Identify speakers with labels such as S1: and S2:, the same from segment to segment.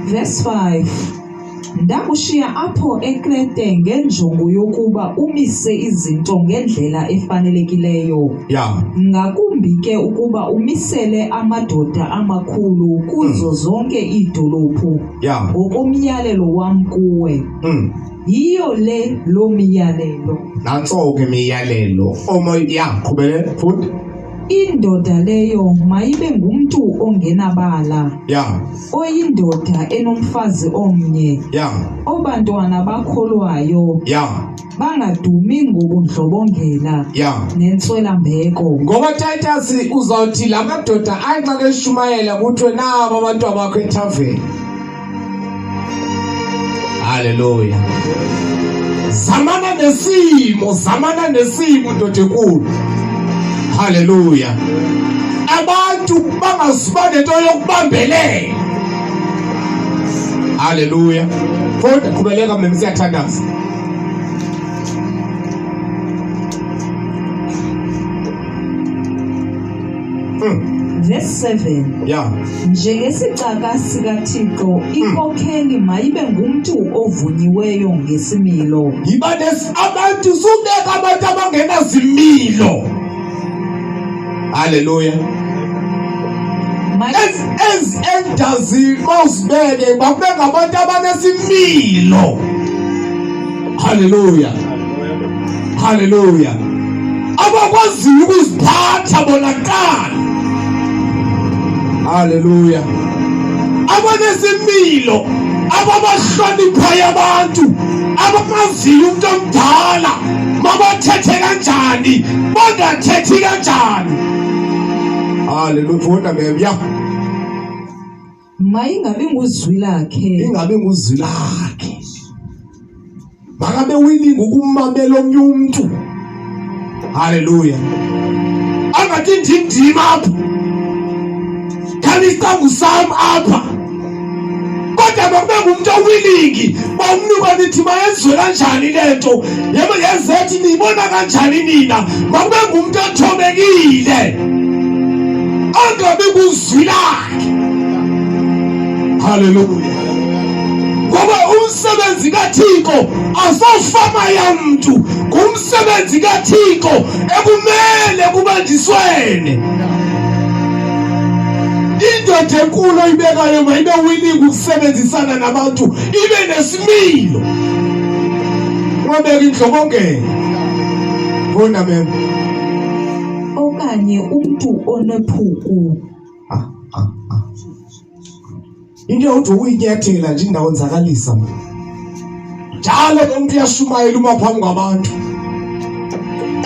S1: Verse 5. Ndakushiya apho eKrete ngenjongo yokuba umise izinto ngendlela efanelekileyo. Ngakumbi ke ukuba umisele amadoda amakhulu kuzo zonke iidolophu. Ngokomyalelo wam kuwe. Yiyo le lo miyalelo.
S2: Nantso ke miyalelo. Qhubele futhi.
S1: Indoda leyo mayibe ngumntu ongenabala. Oyindoda enomfazi omnye. Obantwana bakholwayo. Bangadumi ngobundlobongela. Nentswelambeko.
S2: Ngoba Titus uzawuthi la madoda axa ke shumayela kuthiwe nabo abantu abakho ethaveni. Hallelujah. Zamana nesimo ndoda enkulu. Hallelujah. Abantu bangazuba nento yokubambelela. Hallelujah. Kodwa qhubeleka mimi siyathandaza.
S1: Verse 7. Njengesicaka sikaTito, inkokheli mayibe ngumntu ovunyiweyo ngesimilo.
S2: Abantu subeka abantu abangenazimilo. Hallelujah. As endazi mawusibeke bakubeka abantu abanesimilo. Hallelujah. Hallelujah. Abakwaziyo ukuziphatha bona kuqala. Hallelujah. Abanesimilo, ababahloniphayo abantu, abamaziyo umuntu omdala, mabathethe kanjani, bangathethi kanjani. Hallelujah. Funda bebya.
S1: Mayingabi nguzwi lakhe.
S2: Ingabe nguzwi lakhe. Makabe willing ukumamela omnye umuntu. Hallelujah. Angathi ndindima apha. Kanisangu sam apha. Kodwa makube ngumuntu owilling, bamnuka nithi mayenzwe kanjani lento. Yebo yezethi niyibona kanjani nina. Makube ngumuntu othobekile. Angabe kuzwi lakhe. Hallelujah. Ngoba umsebenzi kaThixo asofama yamuntu, kumsebenzi kaThixo ekumele kubandiswene. Indoda enkulu oyibekayo mayibe willing ukusebenzisana nabantu, ibe nesimilo. Ngobeka indlobongela. Bona mem.
S1: Okanye umntu onephuku.
S2: Into uthi uyinyathela nje indawo nzakalisa. Njalo ke umuntu uyashumayela uma phambi kwabantu.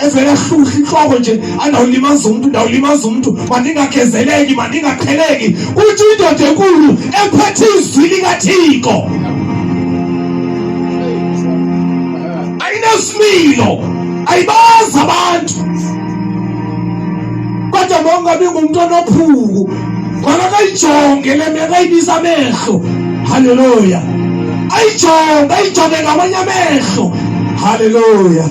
S2: Evela hluhla inhloko nje andawulimaza umuntu, mandingagezeleki, mandingaqheleki. Uthi indoda enkulu ephethe izwi likaThixo. Ayinesimilo, ayibazi abantu. Kodwa mongabe ngumuntu onophuku, makakayijonge le mekayibisa amehlo. Hallelujah. Ayijonge ngamanye amehlo. Hallelujah.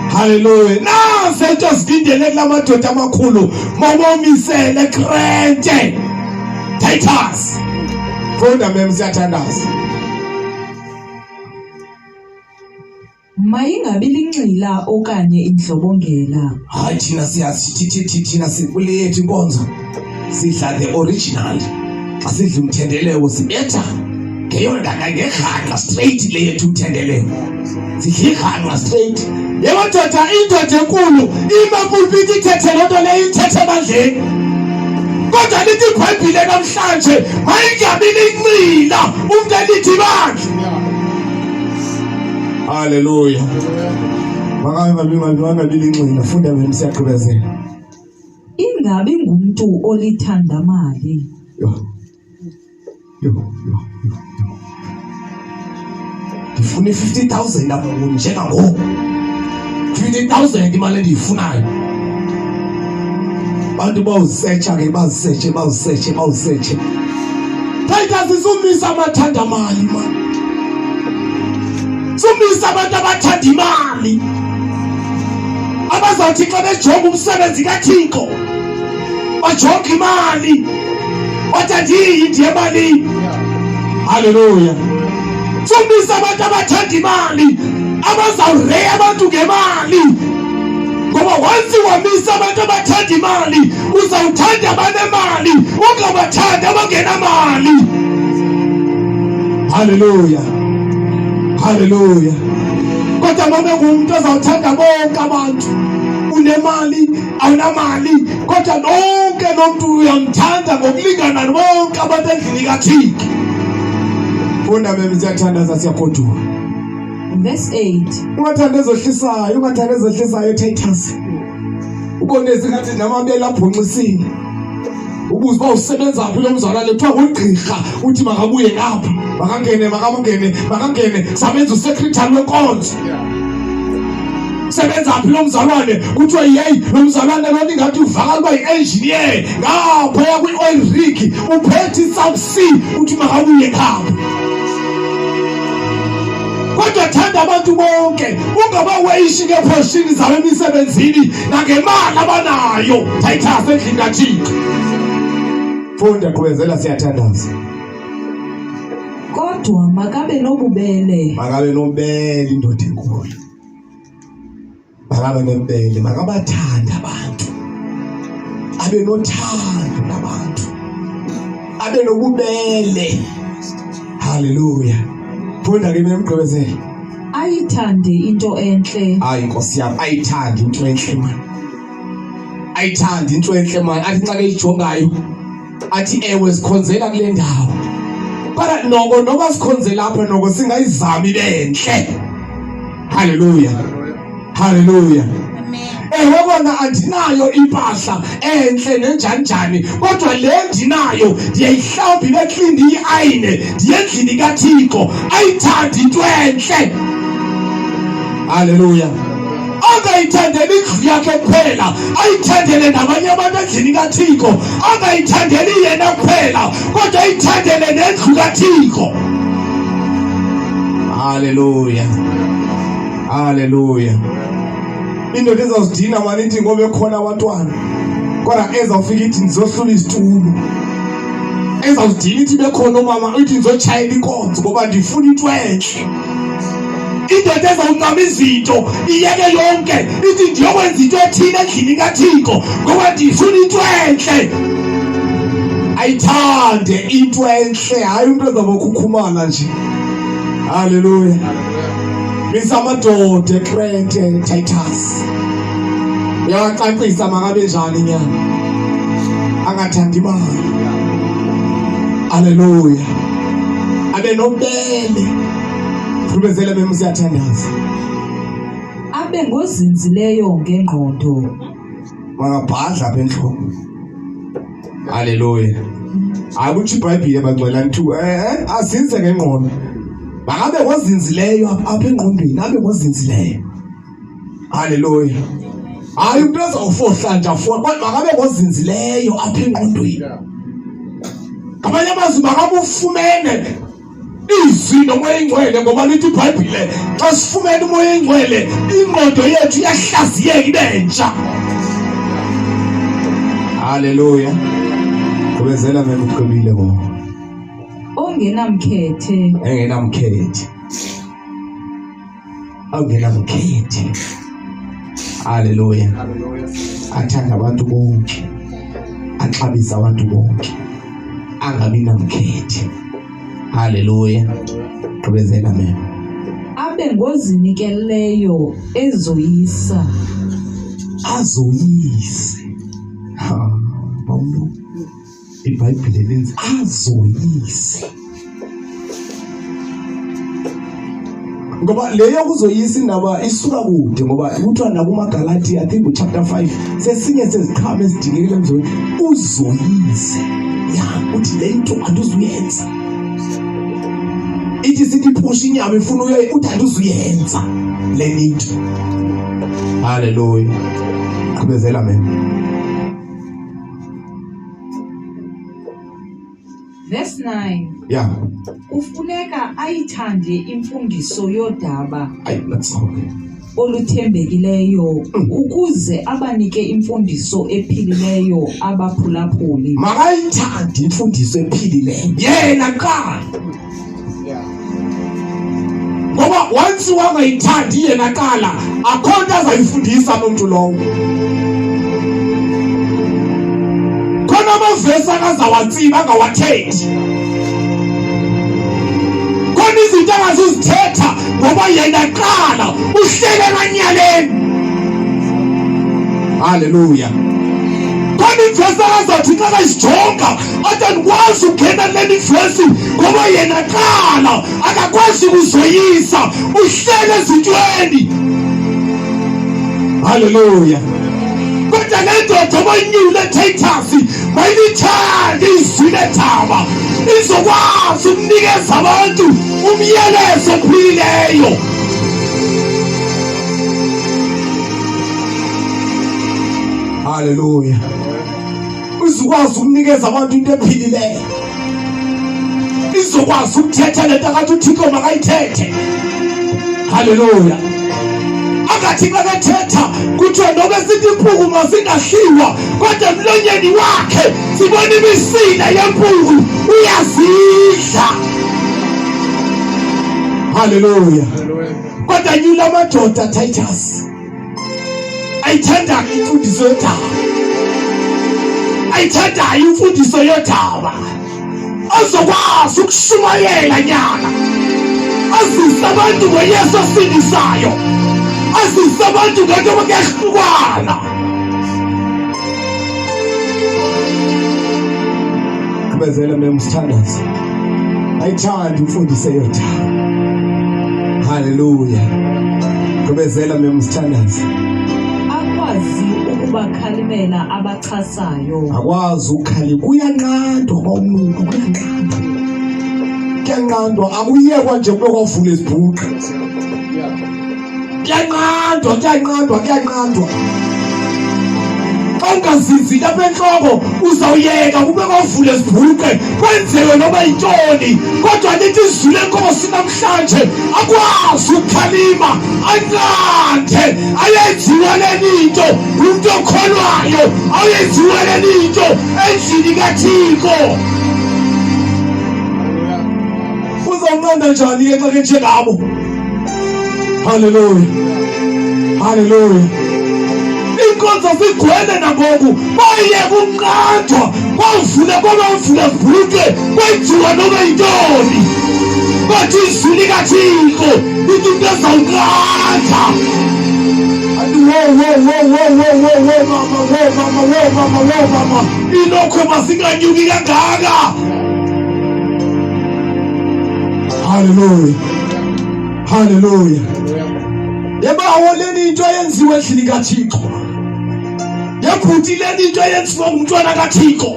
S2: Hallelujah. Nase nto zidindele kula madoda amakhulu mabomisele Krete. Titus. Funda mem siyathandaza.
S1: Mayingabi linxila okanye indlobongela.
S2: Hayi thina siyazi thina sikule yethu inkonzo. Sidla the original. Xa sidla umthendeleko sibetha ngeyonda ngeghanqa straight le yethu umthendeleko. Sidla ighanqa straight. Yebo ndoda, indoda enkulu imapulpiti ithethe lento le ithethe ebandleni. Kodwa lithi iBhayibhile namhlanje mayingabi linxila umuntu elithi bandla. Hallelujah. Mangabe linxila, funda mina siyaqhubezela.
S1: Ingabi ngumuntu olithanda mali.
S2: Ndifuna 50,000 apha kulo njengangoku. 50,000 imali endiyifunayo. Bantu bawusearcha ke bawusearche. Titus isumisa amathanda mali man. Sumisa abantu abathanda imali. Abazawuthi xa bejonga umsebenzi kaThixo bajonga imali. Wathi ndiye imali. Hallelujah. Somisa abantu abathanda imali abazawureya abantu ngemali. Ngoba once wamisa abantu abathanda imali uzawuthanda abanemali ungabathandi abangenamali. Hallelujah. Hallelujah. Kodwa noma ngumuntu ozawuthanda bonke abantu, unemali awunamali, kodwa lonke nomuntu uyamthanda ngokulingana bonke abantu endlini kaThixo. Funda bebe siyathandaza siyakhoduka.
S1: Verse 8.
S2: Ungathanda ezohlisayo Titus. Ubone singathi namabele abhonxisile. Ubuze uba usebenza phi lo mzalwane kuthiwa ngugqirha uthi makabuye ngapha makangene sabenza usecretary wenkonzo. Sebenza phi lo mzalwane kuthiwa yeyi lo mzalwane lona ingathi uvakala uba yi-engineer ngaphaya kwi-oil rig uphethe i-South Sea uthi makabuye ngapha. Kodwa thanda abantu bonke ungabaweyishi ngephoshini zabo emisebenzini nangemali abanayo. Titus endlini kaThixo. Funda qhubezela siyathandaza.
S1: Kodwa makabe nobubele.
S2: Makabe nobubele indoda enkulu. Makabe nobubele, makabathanda abantu. Abe nothando nabantu. Abe nobubele. Hallelujah. Funda ke memgqibezela.
S1: Ayithande into enhle.
S2: Hayi Nkosi yami, ayithande into enhle man. Ayithande into enhle man. Athi xa keyijongayo athi ewe sikhonzela kule ndawo. Kodwa noko noba sikhonzela apha noko singayizami benhle. Hallelujah. Hallelujah. Ewe kona andinayo impahla enhle nenjanjani, kodwa le ndinayo ndiyayihlawumbi beclean iayine ndiyendlini kaThixo. Ayithandi into enhle. Hallelujah. Angayithandeli indlu yakhe kuphela, ayithandele nabanye abantu endlini kaThixo. Angayithandeli yena kuphela, kodwa ayithandele nendlu kaThixo. Hallelujah. Hallelujah. Indoda ezawudina manje ithi ngoba ekhona abantwana, kodwa ezawufika ithi ndizohlula izitulo. Ezawudina ithi bekhona umama ithi ndizochayela inkonzo ngoba ndifuna into enhle. Indoda ezawuncama izinto iyeke yonke ithi ndiyokwenza into ethile endlini kaThixo ngoba ndifuna into enhle. Ayithande into enhle, hayi umuntu ezabokhukhumala nje. Hallelujah. Amadoda ekrente Titus. Uyaqaqisa makabe njani nyana. Angathandi imali. Hallelujah. Abe nobubele. Qhubezela bemi siyathandaza.
S1: Abe ngozinzileyo ngengqondo.
S2: Makabhadla apha enhloko. Hallelujah. Akuthi iBhayibhile bagcwela ntu azinze ngengqondo. Makabe ngozinzileyo apha engqondweni, abe ngozinzileyo. Hallelujah. Hayi umuntu ozawufohla nje afona, kodwa makabe ngozinzileyo apha engqondweni. Abanye amazwi makabe ufumene izwi umoya engcwele, ngoba lithi iBhayibhile xa sifumene umoya engcwele ingqondo yethu iyahlaziyeka ibe ntsha. Hallelujah. Qhubezela mina uqhubile ngoba
S1: ongenamkhethe.
S2: Ongenamkhethe. Hallelujah. Athanda abantu bonke, axabisa abantu bonke, angabi namkhethe. Hallelujah. Qhubezela mina.
S1: Abe ngozinikeleyo ezoyisa.
S2: Azoyise. Bawulo. iBhayibhile lenzi azoyise. Ngoba leyo kuzoyisa indaba isuka kude, ngoba kuthiwa nakumaGalatiya I think chapter 5 sesinye seziqhamo ezidingekile emzweni uzoyise. Ya uthi le nto anduzuyenza. Ithi sithi push inyama ifuna uthi anduzuyenza le nto. Hallelujah. Qhubezela mina.
S1: Verse 9.
S2: Yeah.
S1: Kufuneka ayithande imfundiso yodaba.
S2: Let's go.
S1: Oluthembekileyo ukuze abanike imfundiso ephilileyo abaphulaphuli.
S2: Makayithande imfundiso ephilileyo yena kuqala. wangayithandi yena qala akho nto azayifundisa nomuntu lowo. Khona amavesi akazawatsiba angawathethi. Khona izinto angazuzithetha ngoba yena qala uhlele emanyaleni. Hallelujah. Khona imvesi akazathi xa kayijonga athi andikwazi ukungena kuleli vesi ngoba yena qala akakwazi ukuzoyisa uhlele ezintweni. Hallelujah. Kodwa le ndoda oyinyula Titus mayilithande izwi lethaba izokwazi ukunikeza abantu umyalezo ophilileyo. Hallelujah. Izokwazi ukunikeza abantu into ephilileyo. Izokwazi ukuthetha lento akathi uThixo makayithethe. Hallelujah. Akathi makathetha kuthiwa noba sithi impuku masingahliwa kodwa emlonyeni wakhe sibona imisila yempuku uyazidla. Hallelujah. Kodwa Nyula amadoda Titus ayithanda imfundiso yodaba. Ayithanda imfundiso yodaba. Azokwazi ukushumayela nyana. Azise abantu ngoYesu osindisayo. Azise abantu ngento abakehlukana. Kubezela memsithandazi. Ayithanda imfundiso yodaba. Hallelujah. Kubezela memsithandazi.
S1: Akwazi ukubakhalimela abachasayo.
S2: Akwazi ukukhalima kuyanqandwa kwawumuntu kuyanqandwa. Kuyanqandwa akuyekwa nje kube kwavula izibhuqe. Kuyanqandwa. Ongazinzi lapha enhloko uzawuyeka kube kwavula izibhuqe kwenziwe noba yintoni kodwa lithi izwi lenkosi namhlanje akwazi ukukhalima anqande ayenziwa lento umuntu okholwayo ayenziwa lento endlini kaThixo. Uzawunqanda njani ke xa kenjengabo? Hallelujah. Inkonzo sigcwele nangoku bayeka ukunqandwa kwavula izibhuqe kwenziwa noba yintoni kodwa izwi likaThixo lithi into ezawunqanda. Mama ilokho masinganyuki kangaka. Hallelujah. Yeba leni into yenziwe endlini kaThixo. Yephuthi leni into yenziwe ngumntwana kaThixo.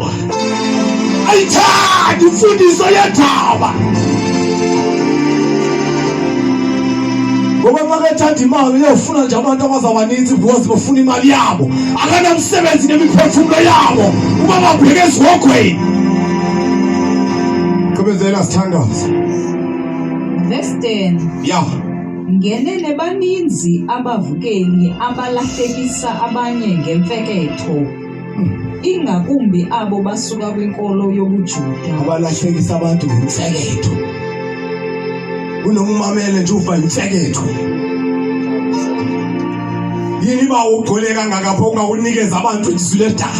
S2: Ayithandi imfundiso yendaba. Ngoba makethanda imali uyofuna nje abantu abazabaninzi because bafuna imali yabo. Akanamsebenzi nemiphefumulo yabo. Uma babheke ezihogweni. Kubezela sithandaza.
S1: Verse 10.
S2: Yeah.
S1: Ngenene baninzi abavukeli abalahlekisa abanye ngemfeketho. Ingakumbi abo basuka kwinkolo yobuJuda.
S2: Abalahlekisa abantu ngemfeketho. Unomamele nje ufa imfeketho. Yini ba ugcole kangaka ungakunikeza abantu izwi ledaba?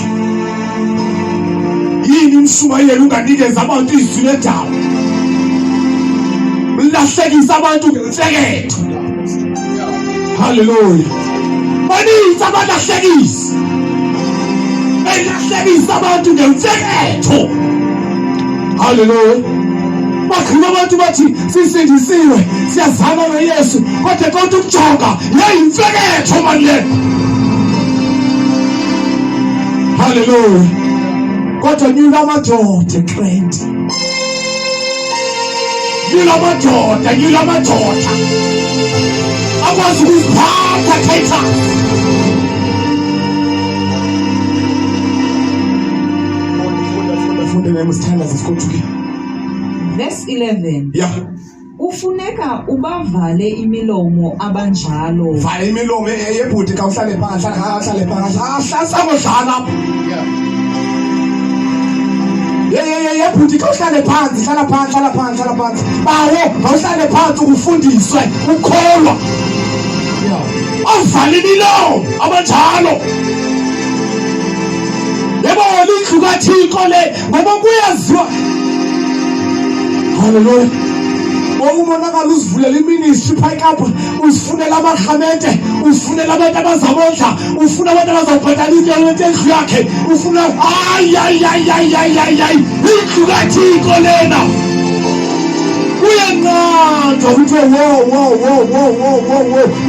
S2: Yini umshumayeli unganikeza abantu izwi ledaba? Lahlekisa abantu ngemfeketho. Hallelujah. Baninzi abalahlekisa. Belahlekisa abantu ngemfeketho. Hallelujah. Bakhona abantu bathi sisindisiwe siyazana noYesu kodwa konke ukujonga yayimfeketho manje le. Hallelujah. Kodwa Nyula amadoda trend. Nyula amadoda. Akwazi ukuziphatha Titus. Funda memsithandaza sikhothukile.
S1: Verse 11.
S2: Yeah.
S1: Ufuneka ubavale imilomo abanjalo.
S2: Vala imilomo yebhuti ka uhlale phakathi ahlale phakathi ahlasangodlala. Yeah, bhuti khawuhlale phansi, hlala phansi. Bawo, khawuhlale phansi ukufundiswe, ukholwa. Avale imilomo abanjalo. Yebo indlu kaThixo le ngoba kuyaziwa. Hallelujah. Umonakala usivulela iministry phayikapha, usifunela amakhamente, usifunela abantu abazamondla, ufuna abantu abazobhadala into endlu yakhe, ufuna ay indlu kaThixo lena. Uyanqandwa ukuthi wo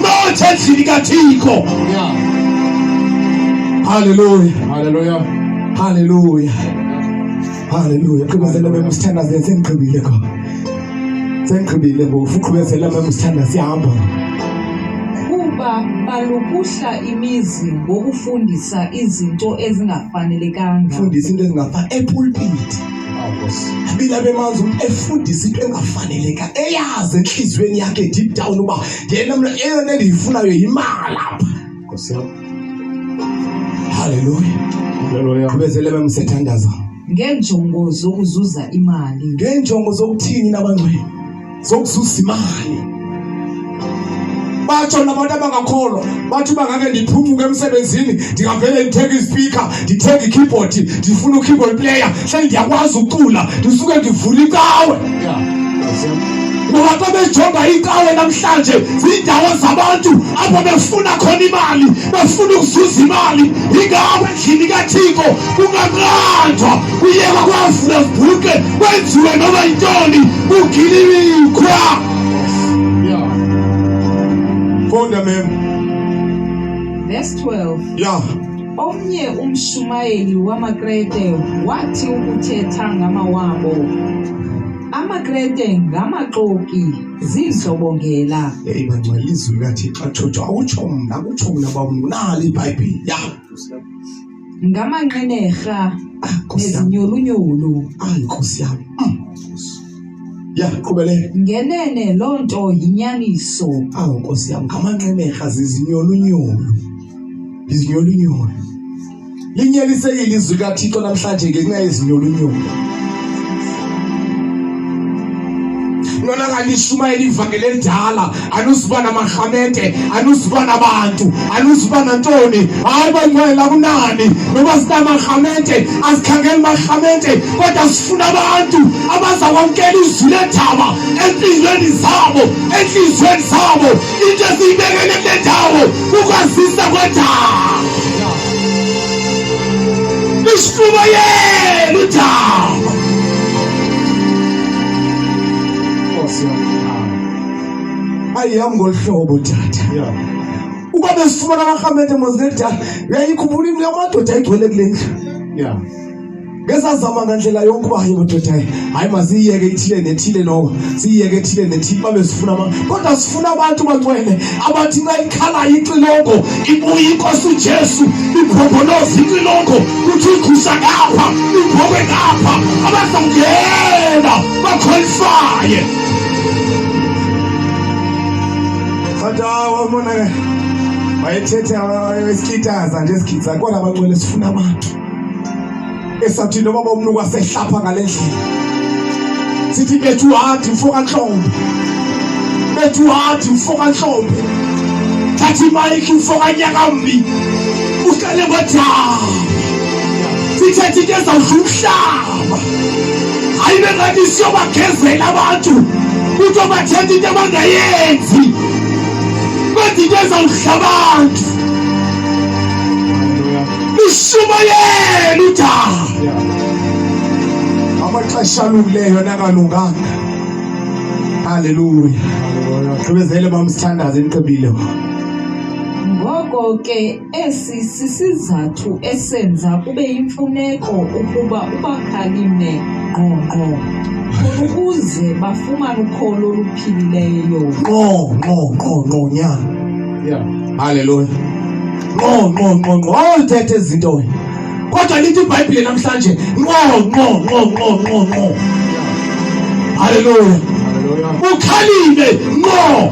S2: not endlini kaThixo. Hallelujah. Qhubezela bemusithandaze sengiqhubile ko. Sengiqhubile ngoba uqhubezela bemusithanda siyahamba.
S1: Kuba balukuhla imizi ngokufundisa izinto ezingafanelekanga.
S2: Fundisa into ezingafanele epulpit. Bila bemanzi umuntu efundisa into engafaneleka, eyazi enhlizweni yakhe deep down uba yena mina eyona endiyifunayo yimali lapha. Nkosi yami. Hallelujah. Qhubezela bemusithandaza.
S1: Ngenjongo zokuzuza imali.
S2: Ngenjongo zokuthini nabangcwele? Zokuzuza imali. Batsho nabantu abangakholwa bathi bangake ndiphumuke emsebenzini ndingavele ndithenge ispeaker, ndithenge ikeyboard, ndifuna ukeyboard player, hle ndiyakwazi ukucula, ndisuke ndivule ikawe. Ngoba xa bejonga ikawe namhlanje ziindawo zabantu apho befuna khona imali, befuna ukuzuza imali. Ingawe endlini kaThixo kungaqanjwa, kuyeka kwavula sibhuke, kwenziwe noma yintoni, kugilimikhwa.
S1: Verse 12.
S2: Yeah.
S1: Omnye umshumayeli wamaKrete wathi ukuthetha ngamawabo. AmaKrete ngamaxoki zindlobongela.
S2: Bangcwele izwi kaThixo atsho awutsho mna bawunali iBhayibheli. Yeah.
S1: Ngamanqenerha nezinyolunyolu.
S2: Nkosi yami. Yeah, qhubele.
S1: Ngenene lonto yinyaniso.
S2: Nkosi yami, ngamanqenerha zizinyolunyolu. Izinyolunyolu. Linyelisekile izwi kaThixo namhlanje ngenxa yezinyolunyolu. Nona nganishumayela ivangeli elidala, anusiba namakhamente, anusiba nabantu, anusiba nantoni. Hayi bangcwele kunani ngoba sinamakhamente, asikhangela amakhamente, kodwa sifuna abantu abazakwamkela izwi lethaba empilweni zabo, enhlizweni zabo, into esiyibekele kule ndawo ukwazisa kwethaba. Ishumayela uthaba. Ayihamba ngolhlobo tata. Uba besifumana amakhamente mozedala, uyayikhumbula into yamadoda ayigcwele kule ndlu. Ngesazama ngandlela yonke uba hayi madoda hayi masiyiyeke ithile nethile noma siyiyeke ethile nethile babe sifuna kodwa sifuna abantu bangcwele abathi nxa ikhalayo ixilongo ibuye inkosi uJesu iphopoloza ixilongo kuthi igusha ngapha ibhokwe ngapha abazongena baqualifye. Wamona wayethetha wesikitaza nje esikitsa kodwa abangcwele sifuna abantu esathi noma bomnu kwasehlapha ngalendlela sithi bethu hadi mfoka nhlombe, bethu hadi mfoka nhlombe, thathi mike mfoka nyakambi uhlale kodwa sithethe into ezawudlula hayi bengathi siyobagezela abantu ukuthi bathethe into abangayenzi kodwa into ezawudlula abantu. Ishumayela uthaba. Amaxesha alukileyo nakalunganga. Hallelujah. Qhubezele bamsithandaze niqebile.
S1: Ngoko ke esi sisizathu esenza kube yimfuneko ukuba ubakhalime ngqongqo ukuze bafumane ukholo oluphilileyo.
S2: Ngqo nyana. Yeah. Hallelujah. Ngqo awuthethe izinto wena kodwa lithi iBhayibheli namhlanje ngqo. Hallelujah. Ukhalime ngqo.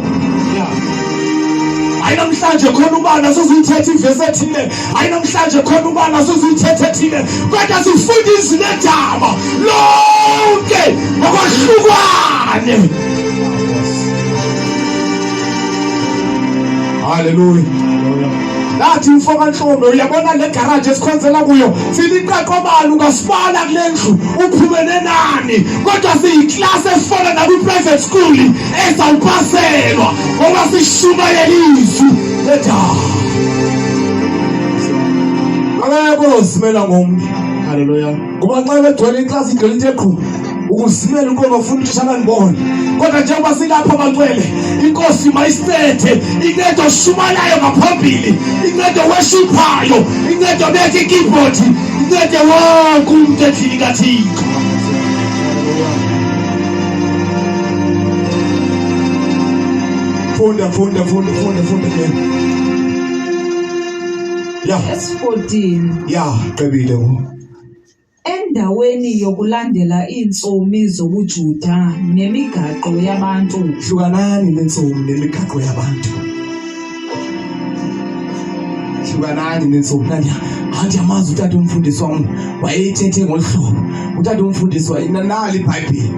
S2: ayinamhlanje khona ubana sozuyithetha ivesi ethile, ayinamhlanje khona ubana sozuyithetha ethile, kodwa sifundise nedaba lonke ngokwahlukane. Hallelujah. Nathi mfoka Nhlombe uyabona le garage esikhonzela kuyo siliqaqobala ungasibala kule ndlu uphumene nani, kodwa siyiclass efana na ku-private school ezawupaselwa ngoba sishumayela izwi ledaba. Akekho simela ngomuntu. Hallelujah. Ngoba xa begcwele iclass igcwele into eqhu ukuzimela unkolo ufuna uthisha nibone, kodwa njengoba silapha abagcwele inkosi mayisethe incede oshumalayo ngaphambili, incede worshiphayo, incede obeka ikeyboard, incede wonke umuntu endlini kaThixo. Funda ya
S1: Verse 14.
S2: ya qebile ngo
S1: Endaweni yokulandela iintsomi zobuJuda nemigaqo yabantu.
S2: hlukanani nentsomi nemigaqo yabantu. Hlukanani nentsomi nani. Anti amazi utata umfundisi wami wayethethe ngolhlobo. Utata umfundisi wayinanali iBhayibheli.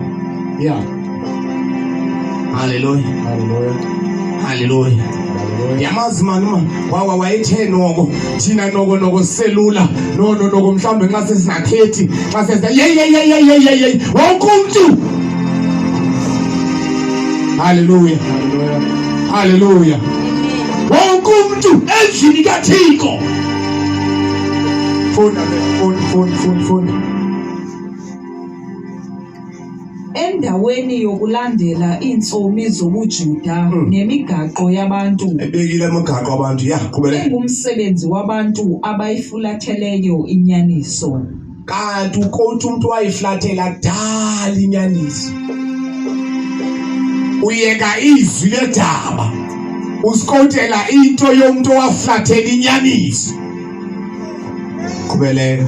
S2: Yeah. Hallelujah. Yamazi mani wayethe noko thina noko selula noko mhlawumbe nxa sesinakhethi nxa sesa ye wonke umuntu. Hallelujah. Wonke umuntu endlini kaThixo. Funda.
S1: Endaweni yokulandela iintsomi zobuJuda nemigaqo yabantu.
S2: Ebekile imigaqo abantu ya qhubela.
S1: Engumsebenzi wabantu abayifulatheleyo inyaniso.
S2: Kanti ukhotha umuntu wayiflathela kudala inyaniso. Uyeka izwi ledaba usikotela into yomuntu owaflathela inyaniso. Qhubeleka.